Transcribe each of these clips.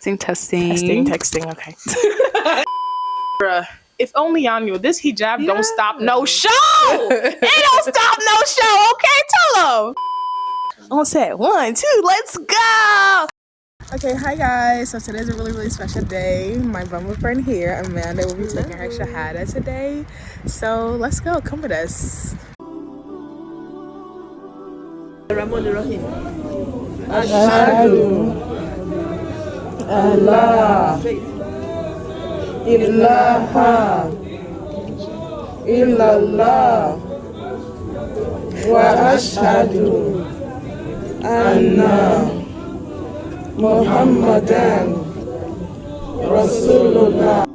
Texting. Okay. Bruh, if only y'all knew this hijab don't stop no show. It don't stop no show. Okay, tell them. On set, 1, 2, let's go. Okay, hi guys. So today's a really special day. My bumble friend here, Amanda, will be taking her Shahadah today. So let's go. Come with us. Ashhadu Allah ilaha illallah wa ashhadu anna Muhammadan Rasulullah.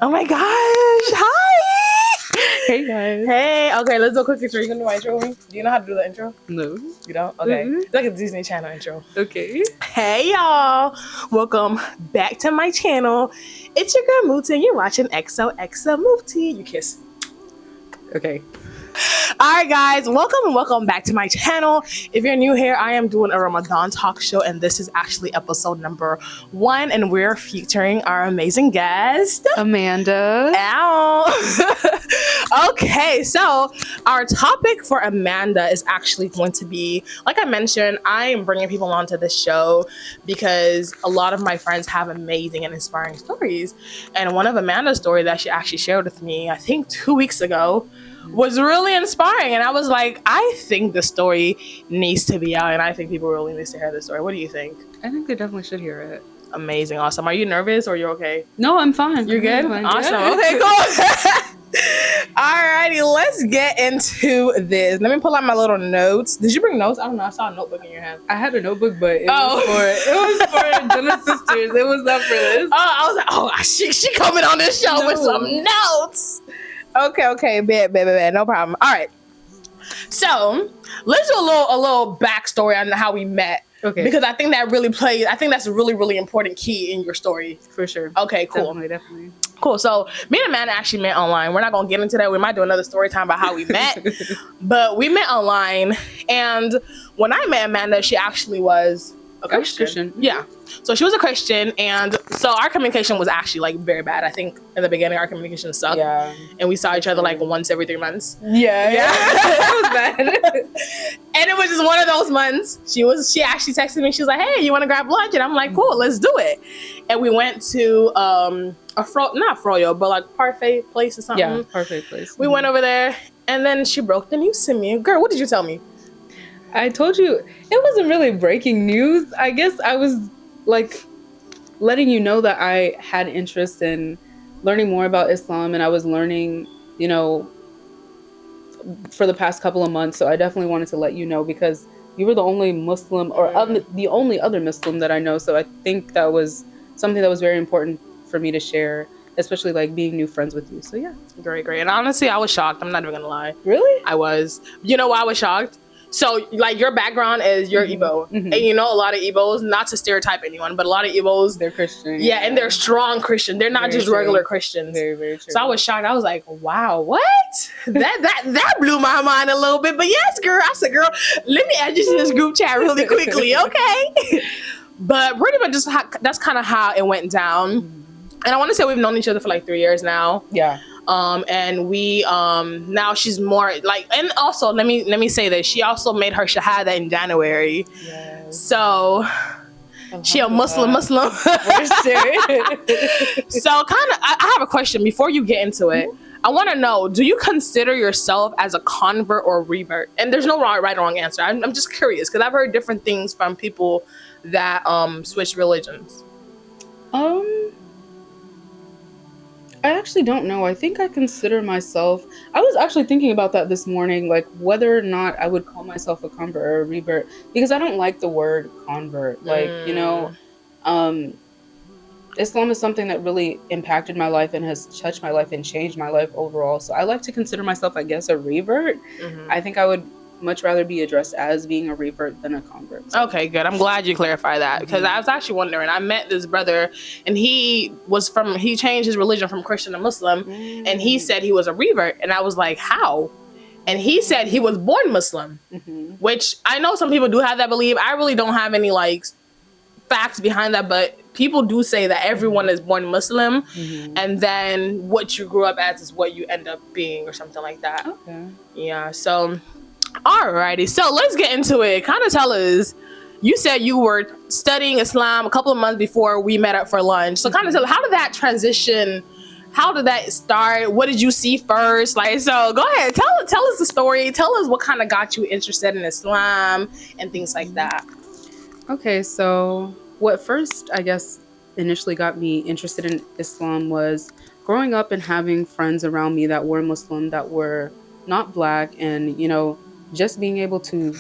Oh my gosh. Hi. Hey guys. Hey. Okay, let's do a quick intro. You gonna do my intro with me? Do you know how to do the intro? No. You don't? Okay. It's like a Disney Channel intro. Okay. Hey y'all. Welcome back to my channel. It's your girl Muti and you're watching XOXO Muti. You kiss. Okay. Alright guys, welcome back to my channel. If you're new here, I am doing a Ramadan talk show and this is actually episode number 1 and we're featuring our amazing guest, Amanda. Ow. Okay, so our topic for Amanda is actually going to be, like I mentioned, I am bringing people onto this show because a lot of my friends have amazing and inspiring stories. And one of Amanda's stories that she actually shared with me, I think 2 weeks ago, was really inspiring. And I was like, I think the story needs to be out and I think people really need to hear the story. What do you think? I think they definitely should hear it.'t Awesome. Are you nervous or you're okay? No, I'm fine. You're good? Fine. Awesome. Yeah. Okay, cool. Alrighty, let's get into this. Let me pull out my little notes. Did you bring notes? I don't know. I saw a notebook in your hand. I had a notebook, but it was for Jenna's sisters. It was not for this. I was like, oh, she coming on this show with some notes. Okay, bad, no problem. All right, so let's do a little backstory on how we met. Okay. Because I think that really plays. I think that's a really important key in your story. For sure. Okay, cool. Definitely. Cool. So me and Amanda actually met online. We're not gonna get into that. We might do another story time about how we met, but we met online. And when I met Amanda, she actually was a Christian. Yeah. So she was a Christian, and so our communication was actually like very bad. I think in the beginning our communication sucked. Yeah. And we saw each other like once every 3 months. Yeah. It was bad. And it was just one of those months. She actually texted me. She was like, "Hey, you want to grab lunch?" And I'm like, "Cool, let's do it." And we went to not Froyo, but like parfait place or something. Yeah, parfait place. We went over there, and then she broke the news to me. Girl, what did you tell me? I told you it wasn't really breaking news. I guess I was like letting you know that I had interest in learning more about Islam, and I was learning, for the past couple of months. So I definitely wanted to let you know because you were the only Muslim or the only other Muslim that I know. So I think that was something that was very important for me to share, especially like being new friends with you. So yeah. Great. And honestly, I was shocked. I'm not even gonna lie. Really? I was. You know why I was shocked? So, like, your background is you're Igbo. Mm-hmm. And you know a lot of Igbos, not to stereotype anyone, but a lot of Igbos, they're Christian. Yeah, and they're strong Christian. They're not just regular Christians. Very, very true. So I was shocked. I was like, wow, what? That blew my mind a little bit. But yes, girl, I said, girl, let me add you to this group chat really quickly, okay? But pretty much just that's kind of how it went down. And I want to say we've known each other for like 3 years now. Yeah. And we now she's more like, and also let me say that she also made her Shahadah in January. Yes. So she a Muslim. So kind of I have a question before you get into it. I want to know, do you consider yourself as a convert or a revert? And there's no right or wrong answer. I'm just curious because I've heard different things from people that switch religions. I actually don't know. I think I consider myself, I was actually thinking about that this morning, like whether or not I would call myself a convert or a revert, because I don't like the word convert. Like, Islam is something that really impacted my life and has touched my life and changed my life overall. So I like to consider myself, I guess, a revert. I think I would much rather be addressed as being a revert than a convert. So. Okay, good. I'm glad you clarified that because I was actually wondering. I met this brother and he changed his religion from Christian to Muslim, and he said he was a revert, and I was like, how? And he said he was born Muslim, which I know some people do have that belief. I really don't have any like facts behind that, but people do say that everyone is born Muslim, and then what you grew up as is what you end up being or something like that. Okay. Yeah, so alrighty, so let's get into it. Kind of tell us, you said you were studying Islam a couple of months before we met up for lunch, so kind of tell, how did that transition, how did that start? What did you see first? Like, so go ahead, tell us the story, tell us what kind of got you interested in Islam and things like that. Okay, so what first, I guess, initially got me interested in Islam was growing up and having friends around me that were Muslim, that were not Black, and, you know, just being able to,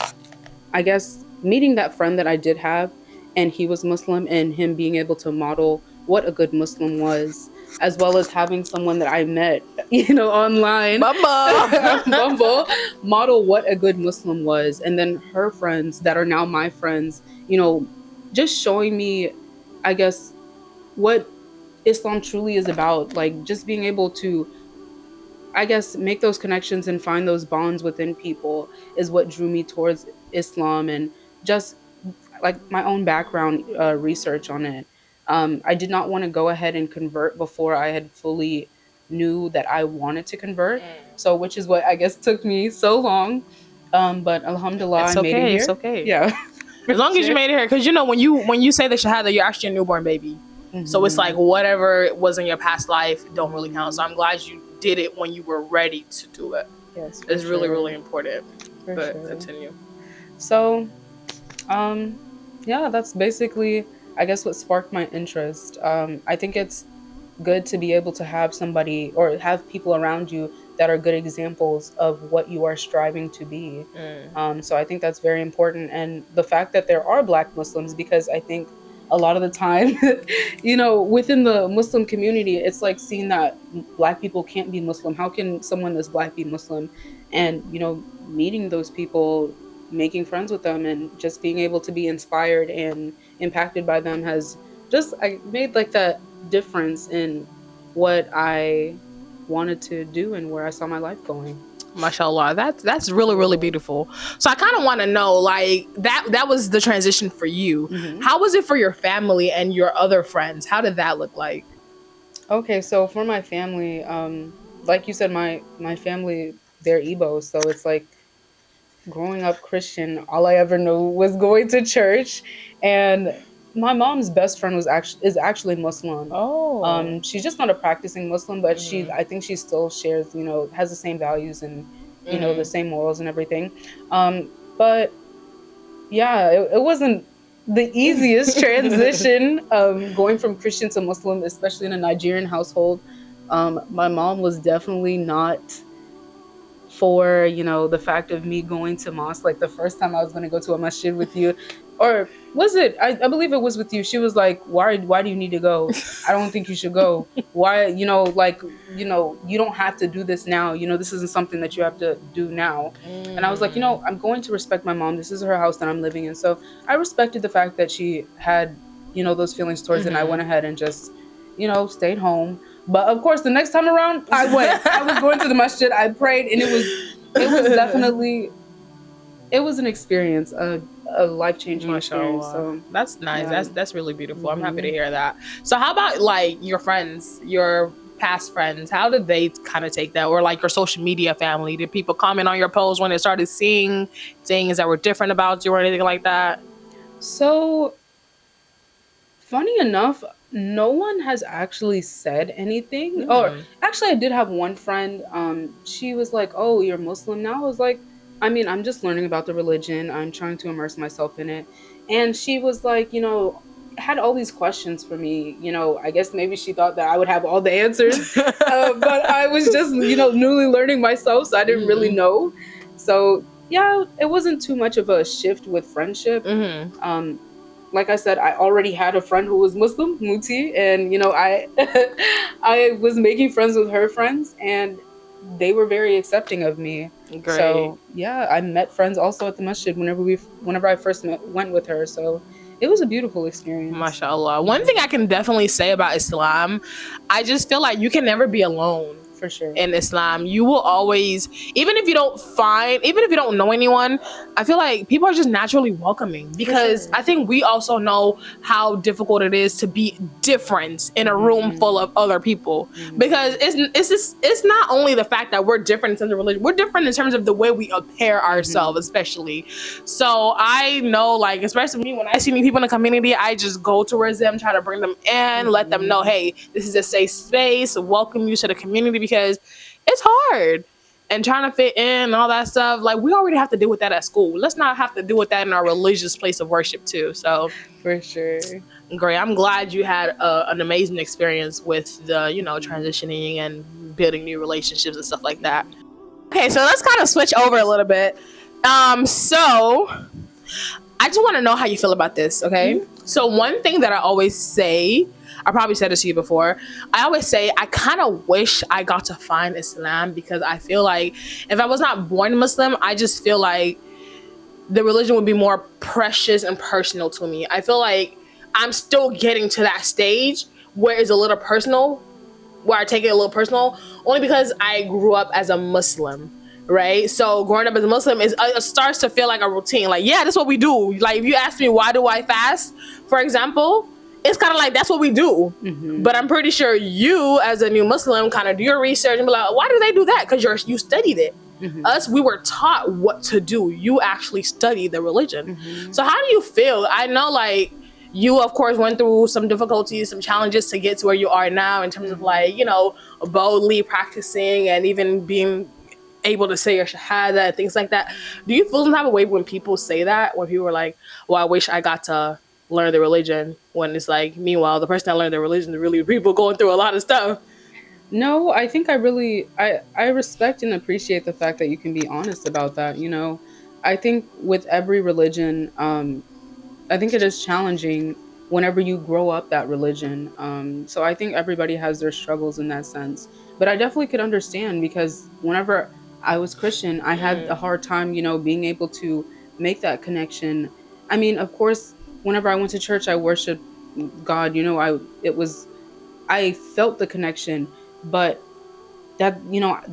I guess, meeting that friend that I did have, and he was Muslim, and him being able to model what a good Muslim was, as well as having someone that I met, you know, online, Bumble, model what a good Muslim was, and then her friends that are now my friends, you know, just showing me, I guess, what Islam truly is about, like just being able to, I guess, make those connections and find those bonds within people is what drew me towards Islam, and just like my own background research on it. I did not want to go ahead and convert before I had fully knew that I wanted to convert. So, which is what I guess took me so long. But Alhamdulillah, I made it here. It's okay. Yeah. As long as you made it here, because you know when you say the Shahadah, you're actually a newborn baby. So it's like whatever was in your past life don't really count. So I'm glad you did it when you were ready to do it. Yes, it's really, really important. But sure. Continue. So, yeah, that's basically, I guess, what sparked my interest. I think it's good to be able to have somebody or have people around you that are good examples of what you are striving to be. So I think that's very important. And the fact that there are Black Muslims, because I think a lot of the time, you know, within the Muslim community, it's like seeing that Black people can't be Muslim. How can someone that's Black be Muslim? And, you know, meeting those people, making friends with them, and just being able to be inspired and impacted by them has just made like that difference in what I wanted to do and where I saw my life going. MashaAllah, that's really, really beautiful. So I kind of want to know, like, that was the transition for you. How was it for your family and your other friends? How did that look like? Okay, so for my family, like you said, my family, they're Igbo, so it's like growing up Christian, all I ever knew was going to church. And my mom's best friend is actually Muslim. She's just not a practicing Muslim, but I think she still shares, you know, has the same values and, you know, the same morals and everything. But yeah, it wasn't the easiest transition going from Christian to Muslim, especially in a Nigerian household. My mom was definitely not for, you know, the fact of me going to mosque. Like the first time I was going to go to a masjid with you, or was it? I believe it was with you. She was like, why do you need to go? I don't think you should go. Why, you know, like, you know, you don't have to do this now. You know, this isn't something that you have to do now. And I was like, you know, I'm going to respect my mom. This is her house that I'm living in. So I respected the fact that she had, you know, those feelings towards it. And I went ahead and just, you know, stayed home. But of course, the next time around, I went. I was going to the masjid. I prayed, and it was definitely, it was an experience, a life-changing experience. So that's nice. Yeah. That's really beautiful. I'm happy to hear that. So how about like your friends, your past friends? How did they kind of take that? Or like your social media family? Did people comment on your posts when they started seeing things that were different about you or anything like that? So funny enough, no one has actually said anything. Or actually, I did have one friend. She was like, "Oh, you're Muslim now?" I was like, I mean, I'm just learning about the religion. I'm trying to immerse myself in it. And she was like, you know, had all these questions for me. You know, I guess maybe she thought that I would have all the answers. But I was just, you know, newly learning myself, so I didn't really know. So, yeah, it wasn't too much of a shift with friendship. like I said, I already had a friend who was Muslim, Muti, and I I was making friends with her friends, and they were very accepting of me. Great. So yeah, I met friends also at the masjid whenever I first went with her. So it was a beautiful experience. MashaAllah. One thing I can definitely say about Islam, I just feel like you can never be alone. For sure. In Islam, you will always, even if you don't know anyone, I feel like people are just naturally welcoming, because I think we also know how difficult it is to be different in a room full of other people, because it's not only the fact that we're different in terms of religion, we're different in terms of the way we appear ourselves, especially. So I know, like, especially me, when I see new people in the community, I just go towards them, try to bring them in, let them know, hey, this is a safe space, welcome you to the community, because it's hard and trying to fit in and all that stuff. Like, we already have to deal with that at school. Let's not have to deal with that in our religious place of worship too. So for sure. Great. I'm glad you had an amazing experience with the, transitioning and building new relationships and stuff like that. Okay, so let's kind of switch over a little bit. So I just want to know how you feel about this, okay? So one thing that I always say, I probably said this to you before, I always say I kind of wish I got to find Islam, because I feel like if I was not born Muslim, I just feel like the religion would be more precious and personal to me. I feel like I'm still getting to that stage where it's a little personal, where I take it a little personal, only because I grew up as a Muslim, right? So growing up as a Muslim, it starts to feel like a routine. Like, yeah, that's what we do. Like, if you ask me, why do I fast, for example, it's kind of like, that's what we do. But I'm pretty sure you, as a new Muslim, kind of do your research and be like, why do they do that? Because you studied it. Us, we were taught what to do. You actually studied the religion. So how do you feel? I know, like, you, of course, went through some difficulties, some challenges to get to where you are now in terms of, like, boldly practicing and even being able to say your Shahadah and things like that. Do you feel some type of way when people say that? When people are like, well, I wish I got to learn the religion, when it's like, meanwhile, the person that learned the religion is really people going through a lot of stuff? No, I think I respect and appreciate the fact that you can be honest about that. I think with every religion, I think it is challenging whenever you grow up that religion. So I think everybody has their struggles in that sense. But I definitely could understand, because whenever I was Christian, I had a hard time, being able to make that connection. I mean, of course, whenever I went to church, I worshiped God. I felt the connection, but that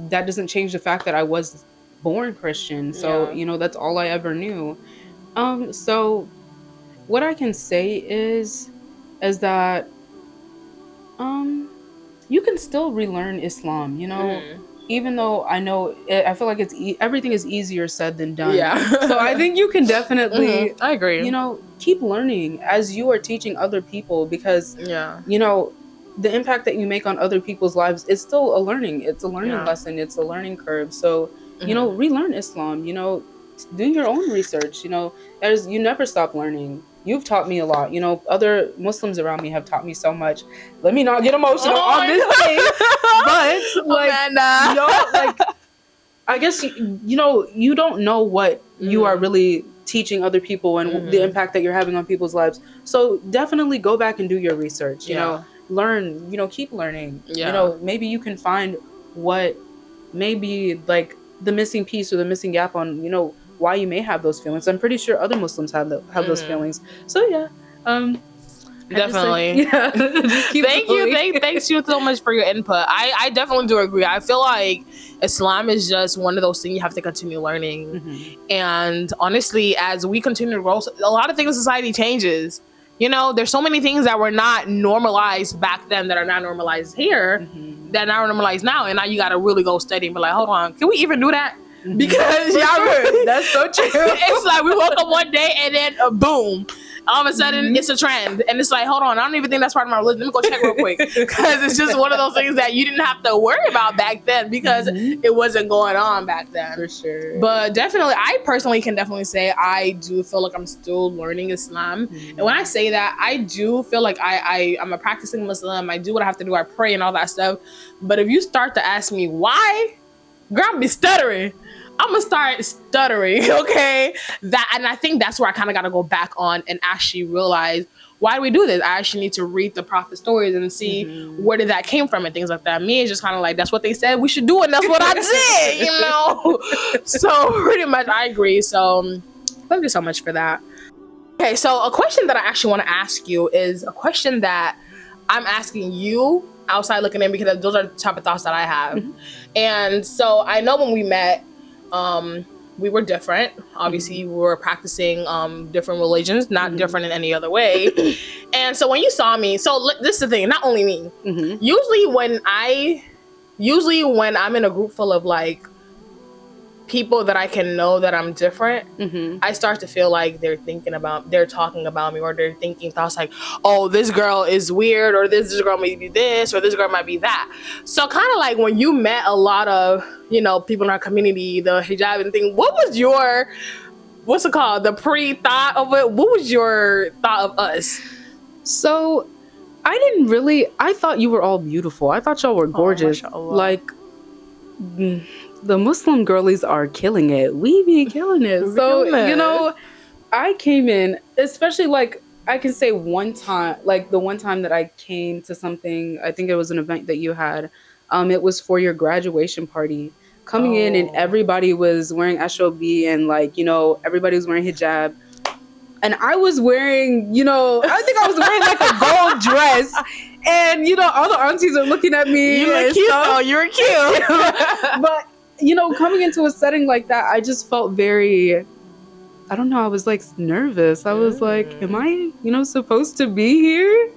doesn't change the fact that I was born Christian. So that's all I ever knew. So what I can say is that you can still relearn Islam. Even though I know, I feel like everything is easier said than done. So I think you can definitely, I agree. Keep learning as you are teaching other people, because the impact that you make on other people's lives is still a learning. It's a learning lesson. It's a learning curve. So relearn Islam. Do your own research. You never stop learning. You've taught me a lot. Other Muslims around me have taught me so much. Let me not get emotional on this thing. But I guess you don't know what you are really teaching other people and the impact that you're having on people's lives. So definitely go back and do your research. Learn. Keep learning. Maybe you can find what maybe like the missing piece or the missing gap on why you may have those feelings. I'm pretty sure other Muslims have those feelings. So definitely. Thanks you so much for your input. I definitely do agree. I feel like Islam is just one of those things you have to continue learning. And honestly, as we continue to grow, a lot of things in society changes. There's so many things that were not normalized back then that are not normalized here, that are normalized now. And now you got to really go study and be like, hold on, can we even do that? Because that's so true. It's like we woke up one day and then boom, all of a sudden it's a trend, and it's like, hold on, I don't even think that's part of my religion. Let me go check real quick, because it's just one of those things that you didn't have to worry about back then, because it wasn't going on back then. For sure. But definitely, I personally can definitely say I do feel like I'm still learning Islam, and when I say that, I do feel like I'm a practicing Muslim. I do what I have to do. I pray and all that stuff. But if you start to ask me why, girl, I'm be stuttering. I'm gonna start stuttering, okay? And I think that's where I kind of got to go back on and actually realize, why do we do this? I actually need to read the prophet stories and see where did that came from and things like that. Me, it's just kind of like, that's what they said we should do, and that's what I did, you know? So pretty much I agree. So thank you so much for that. Okay, so a question that I actually want to ask you is a question that I'm asking you outside looking in, because those are the type of thoughts that I have. And so I know when we met, we were different. Obviously, we were practicing different religions, not different in any other way. And so when you saw me, so this is the thing, not only me. Usually when I'm in a group full of like people that I can know that I'm different, I start to feel like they're talking about me, or they're thinking thoughts like, oh, this girl is weird, or this girl may be this, or this girl might be that. So kind of like when you met a lot of, you know, people in our community, the hijab and thing, what was your, what's it called, the pre-thought of it? What was your thought of us? So I thought you were all beautiful. I thought y'all were gorgeous. Like, the Muslim girlies are killing it. We be killing it. So, you know, I came in, especially like, I can say one time, like the one time that I came to something, I think it was an event that you had. It was for your graduation party. Coming in and everybody was wearing ashobi, and like, you know, everybody was wearing hijab. And I was wearing, you know, I think I was wearing like a gold dress. And, you know, all the aunties are looking at me. You look cute though. You're cute. But, you know, coming into a setting like that, I just felt very, I don't know, I was like nervous. I was like, am I, you know, supposed to be here?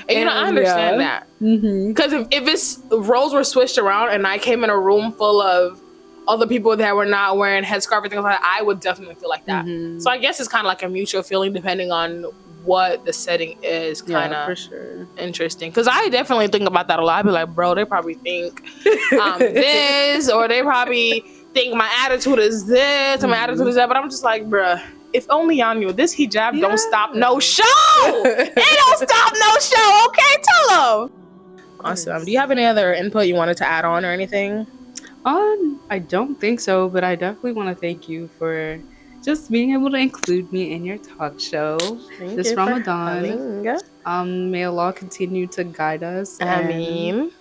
And you know, I understand that. Because if it's roles were switched around and I came in a room full of other people that were not wearing headscarf and things like that, I would definitely feel like that. So I guess it's kind of like a mutual feeling depending on what the setting is. Kind of for sure. Interesting, because I definitely think about that a lot. I'd be like, bro, they probably think this, or they probably think my attitude is this and my attitude is that, but I'm just like, bruh, if only y'all knew, this hijab don't stop no show. It don't stop no show. Okay, tell them. Awesome. Do you have any other input you wanted to add on or anything? I don't think so, but I definitely want to thank you for just being able to include me in your talk show this Ramadan. May Allah continue to guide us. Ameen.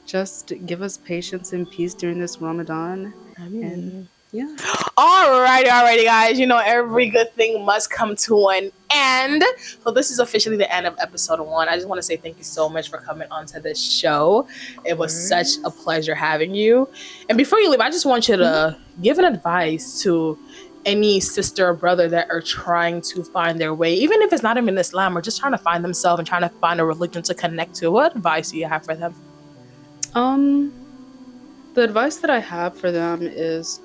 Just give us patience and peace during this Ramadan. Ameen. Yeah. Alrighty, guys. You know, every good thing must come to an end. So this is officially the end of episode 1. I just want to say thank you so much for coming onto this show. It was such a pleasure having you. And before you leave, I just want you to give an advice to any sister or brother that are trying to find their way, even if it's not even Islam, or just trying to find themselves and trying to find a religion to connect to. What advice do you have for them? The advice that I have for them is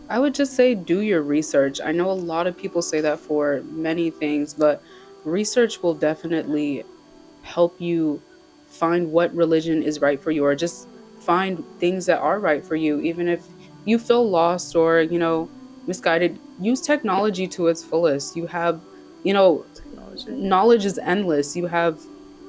I would just say, do your research. I know a lot of people say that for many things, but research will definitely help you find what religion is right for you, or just find things that are right for you. Even if you feel lost or, you know, misguided, use technology to its fullest. You have, you know, knowledge is endless. You have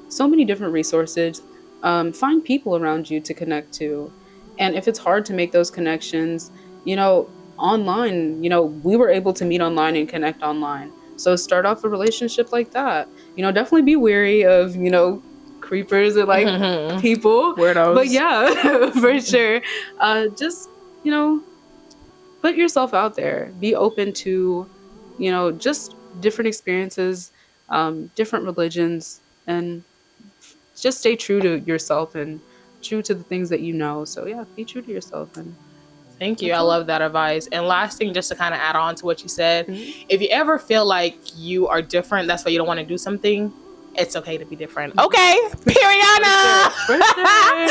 so many different resources. Find people around you to connect to. And if it's hard to make those connections, you know, online, you know, we were able to meet online and connect online. So start off a relationship like that. You know, definitely be wary of, you know, creepers or like people. Weirdos. But yeah, for sure. Just, you know, put yourself out there. Be open to, you know, just different experiences, different religions, and just stay true to yourself and true to the things that you know. So yeah, be true to yourself. And thank you. I love that advice. And last thing, just to kind of add on to what you said, if you ever feel like you are different, that's why you don't want to do something, it's okay to be different. Okay, Periana. For sure.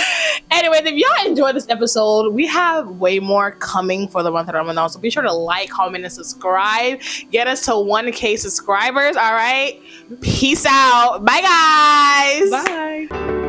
Anyways, if y'all enjoyed this episode, we have way more coming for the month of Ramadan. So be sure to like, comment, and subscribe. Get us to 1K subscribers. All right. Peace out. Bye, guys. Bye.